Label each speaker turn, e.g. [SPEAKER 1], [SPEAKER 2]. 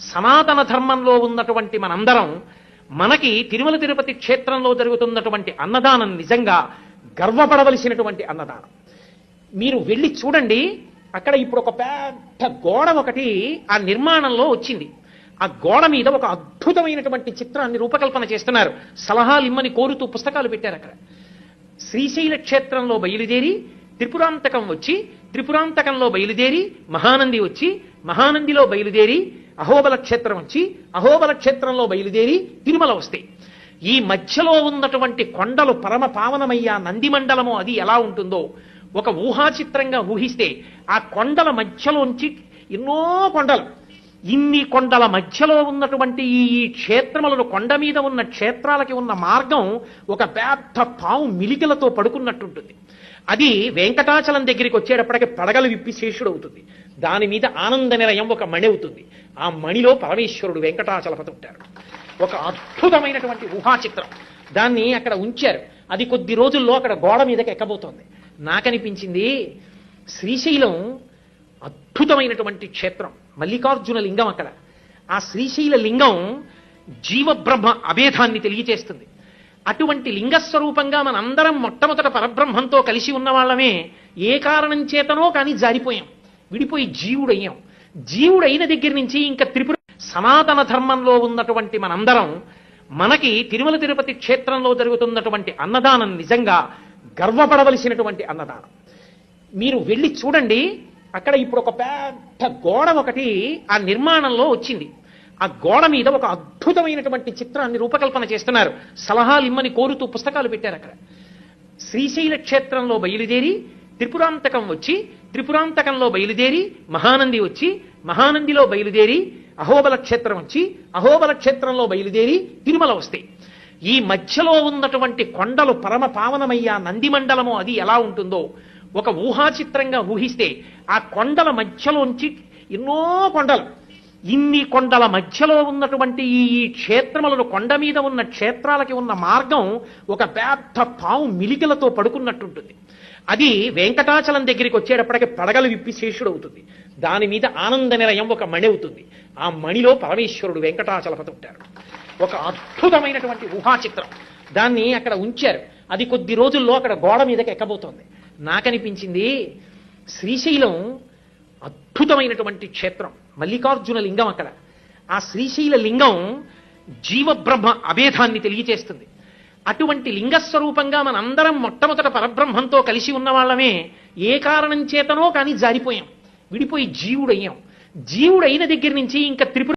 [SPEAKER 1] సనాతన ధర్మంలో ఉన్నటువంటి మనందరం మనకి తిరుమల తిరుపతి క్షేత్రంలో జరుగుతున్నటువంటి అన్నదానం నిజంగా గర్వపడవలసినటువంటి అన్నదానం. మీరు వెళ్ళి చూడండి, అక్కడ ఇప్పుడు ఒక పెద్ద గోడ ఒకటి ఆ నిర్మాణంలో వచ్చింది. ఆ గోడ మీద ఒక అద్భుతమైనటువంటి చిత్రాన్ని రూపకల్పన చేస్తున్నారు. సలహాలు ఇమ్మని కోరుతూ పుస్తకాలు పెట్టారు. అక్కడ శ్రీశైల క్షేత్రంలో బయలుదేరి త్రిపురాంతకం వచ్చి, త్రిపురాంతకంలో బయలుదేరి మహానంది వచ్చి, మహానందిలో బయలుదేరి అహోబల క్షేత్రం వచ్చి, అహోబల క్షేత్రంలో బయలుదేరి తిరుమల వస్తాయి. ఈ మధ్యలో ఉన్నటువంటి కొండలు పరమ పావనమయ్యా నంది మండలము అది ఎలా ఉంటుందో ఒక ఊహాచిత్రంగా ఊహిస్తే, ఆ కొండల మధ్యలోంచి ఎన్నో కొండలు, ఇన్ని కొండల మధ్యలో ఉన్నటువంటి ఈ క్షేత్రములను, కొండ మీద ఉన్న క్షేత్రాలకి ఉన్న మార్గం ఒక పెద్ద పావు మిలికలతో పడుకున్నట్టుంటుంది. అది వెంకటాచలం దగ్గరికి వచ్చేటప్పటికి పడగలు విప్పి శేషుడవుతుంది. దాని మీద ఆనంద నిలయం ఒక మణి అవుతుంది. ఆ మణిలో పరమేశ్వరుడు వెంకటాచలపతి ఉంటారు. ఒక అద్భుతమైనటువంటి ఊహాచిత్రం. దాన్ని అక్కడ ఉంచారు. అది కొద్ది రోజుల్లో అక్కడ గోడ మీదకి ఎక్కబోతోంది. నాకనిపించింది, శ్రీశైలం అద్భుతమైనటువంటి క్షేత్రం, మల్లికార్జున లింగం అక్కడ. ఆ శ్రీశైల లింగం జీవబ్రహ్మ అభేదాన్ని తెలియచేస్తుంది. అటువంటి లింగస్వరూపంగా మనందరం మొట్టమొదట పరబ్రహ్మంతో కలిసి ఉన్న వాళ్ళమే. ఏ కారణం చేతనో కానీ జారిపోయాం, విడిపోయి జీవుడయ్యాం. జీవుడైన దగ్గర నుంచి ఇంకా త్రిపుర సనాతన ధర్మంలో ఉన్నటువంటి మనందరం మనకి తిరుమల తిరుపతి క్షేత్రంలో జరుగుతున్నటువంటి అన్నదానం నిజంగా గర్వపడవలసినటువంటి అన్నదానం. మీరు వెళ్ళి చూడండి, అక్కడ ఇప్పుడు ఒక పెద్ద గోడ ఒకటి ఆ నిర్మాణంలో వచ్చింది. ఆ గోడ మీద ఒక అద్భుతమైనటువంటి చిత్రాన్ని రూపకల్పన చేస్తున్నారు. సలహాలు ఇమ్మని కోరుతూ పుస్తకాలు పెట్టారు. అక్కడ శ్రీశైల క్షేత్రంలో బయలుదేరి త్రిపురాంతకం వచ్చి, త్రిపురాంతకంలో బయలుదేరి మహానంది వచ్చి, మహానందిలో బయలుదేరి అహోబల క్షేత్రం వచ్చి, అహోబల క్షేత్రంలో బయలుదేరి తిరుమల వస్తాయి. ఈ మధ్యలో ఉన్నటువంటి కొండలు పరమ పావనమయ్యా నంది మండలము అది ఎలా ఉంటుందో ఒక ఊహాచిత్రంగా ఊహిస్తే, ఆ కొండల మధ్యలోంచి ఎన్నో కొండలు, ఇన్ని కొండల మధ్యలో ఉన్నటువంటి ఈ క్షేత్రములను, కొండ మీద ఉన్న క్షేత్రాలకి ఉన్న మార్గం ఒక పెద్ద పావు మిలికలతో పడుకున్నట్టుంటుంది. అది వెంకటాచలం దగ్గరికి వచ్చేటప్పటికి పడగలు విప్పి శేషుడవుతుంది. దాని మీద ఆనంద నిలయం ఒక మణి అవుతుంది. ఆ మణిలో పరమేశ్వరుడు వెంకటాచలపతి ఉంటారు. ఒక అద్భుతమైనటువంటి ఊహాచిత్రం. దాన్ని అక్కడ ఉంచారు. అది కొద్ది రోజుల్లో అక్కడ గోడ మీదకి ఎక్కబోతోంది. నాకనిపించింది, శ్రీశైలం అద్భుతమైనటువంటి క్షేత్రం, మల్లికార్జున లింగం అక్కడ. ఆ శ్రీశైల లింగం జీవబ్రహ్మ అభేదాన్ని తెలియచేస్తుంది. అటువంటి లింగస్వరూపంగా మనందరం మొట్టమొదట పరబ్రహ్మంతో కలిసి ఉన్న వాళ్ళమే. ఏ కారణం చేతనో కానీ జారిపోయాం, విడిపోయి జీవుడయ్యాం. జీవుడైన దగ్గర నుంచి ఇంకా త్రిపుర